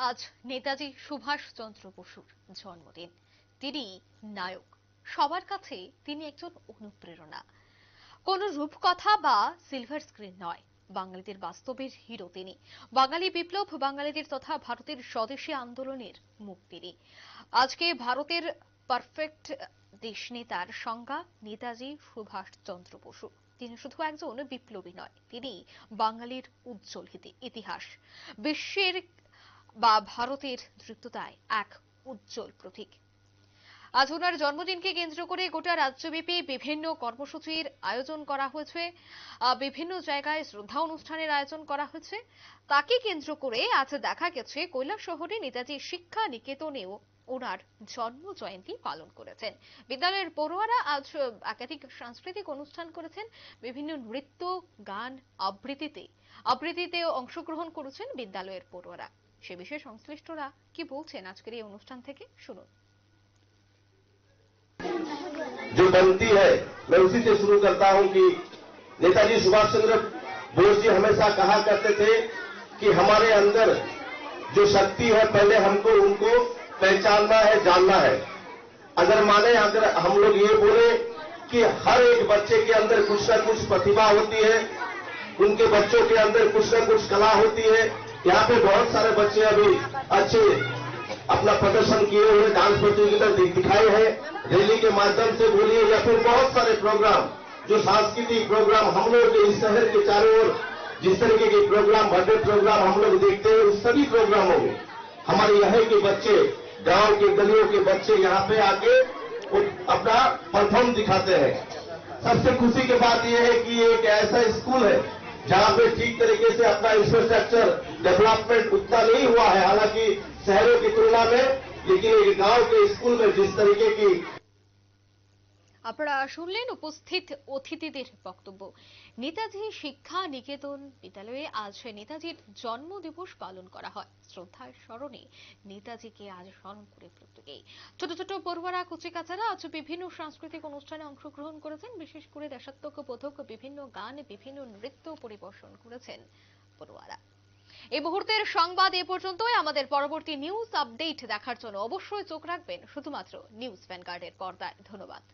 আজ নেতাজি সুভাষচন্দ্র বসুর জন্মদিন। তিনি নায়ক, সবার কাছে তিনি একজন অনুপ্রেরণা। কোন রূপকথা বা সিলভার স্ক্রিন নয়, বাঙালিদের বাস্তবের হিরো তিনি। বাঙালি বিপ্লব, বাঙালিদের তথা ভারতের স্বদেশী আন্দোলনের মুখ তিনি। আজকে ভারতের পারফেক্ট দেশ নেতার সংজ্ঞা নেতাজি সুভাষচন্দ্র বসু। তিনি শুধু একজন বিপ্লবী নয়, তিনি বাঙালির উজ্জ্বল ইতিহাস, বিশ্বের বা ভারতের দৃঢ়তায় এক উজ্জ্বল প্রতীক। আজ ওনার জন্মদিনকে কেন্দ্র করে গোটা রাজ্যব্যাপী বিভিন্ন কর্মসূচির আয়োজন করা হয়েছে, বিভিন্ন জায়গায় শ্রদ্ধা অনুষ্ঠানের আয়োজন করা হয়েছে। তাকে কেন্দ্র করে আজ দেখা গেছে কৈলাসহরে নেতাজি শিক্ষা নিকেতনেও ওনার জন্ম জয়ন্তী পালন করেছেন। বিদ্যালয়ের পড়ুয়ারা আজ একাধিক সাংস্কৃতিক অনুষ্ঠান করেছেন, বিভিন্ন নৃত্য, গান, আবৃত্তিতে অংশগ্রহণ করেছেন বিদ্যালয়ের পড়ুয়ারা। সে বিষয়ে সংশ্লিষ্টরা কি বলছেন আজকের এই অনুষ্ঠান থেকে শুনুন। जो बनती है मैं उसी से शुरू करता हूं कि नेताजी सुभाष चंद्र बोस जी हमेशा कहा करते थे कि हमारे अंदर जो शक्ति है पहले हमको उनको पहचानना है, जानना है। अगर हम लोग ये बोले कि हर एक बच्चे के अंदर कुछ न कुछ प्रतिभा होती है, उनके बच्चों के अंदर कुछ न कुछ कला होती है। यहाँ पे बहुत सारे बच्चे अभी अच्छे अपना प्रदर्शन किए हुए डांस प्रतियोगिता दिखाई है, रैली के माध्यम से बोलिए या फिर बहुत सारे प्रोग्राम, जो सांस्कृतिक प्रोग्राम हम लोग के इस शहर के चारों ओर जिस तरीके के प्रोग्राम, बर्थडे प्रोग्राम हम लोग देखते हैं, उस सभी प्रोग्रामों में हमारे यहाँ के बच्चे, गांव के गलियों के बच्चे यहाँ पे आके अपना परफॉर्म दिखाते हैं। सबसे खुशी की बात यह है कि ये एक ऐसा स्कूल है जहाँ पे ठीक तरीके से अपना इंफ्रास्ट्रक्चर डेवलपमेंट उतना नहीं हुआ है, हालांकि शहरों की तुलना में, लेकिन एक गांव के स्कूल में जिस तरीके की। আপনারা শুনলেন উপস্থিত অতিথিদের বক্তব্য। নেতাজি শিক্ষা নিকেতন বিদ্যালয়ে আজ নেতাজির জন্ম দিবস পালন করা হয়। শ্রদ্ধার স্মরণে নেতাজিকে আজ স্মরণ করে প্রত্যেকেই। ছোট ছোট পড়ুয়ারা, কচিকাচারা আজ বিভিন্ন সাংস্কৃতিক অনুষ্ঠানে অংশগ্রহণ করেছেন। বিশেষ করে দেশাত্মবোধক বিভিন্ন গান, বিভিন্ন নৃত্য পরিবেশন করেছেন পড়ুয়ারা। এই মুহূর্তের সংবাদ এ পর্যন্তই। আমাদের পরবর্তী নিউজ আপডেট দেখার জন্য অবশ্যই চোখ রাখবেন শুধুমাত্র নিউজ ভ্যানগার্ডের পর্দায়। ধন্যবাদ।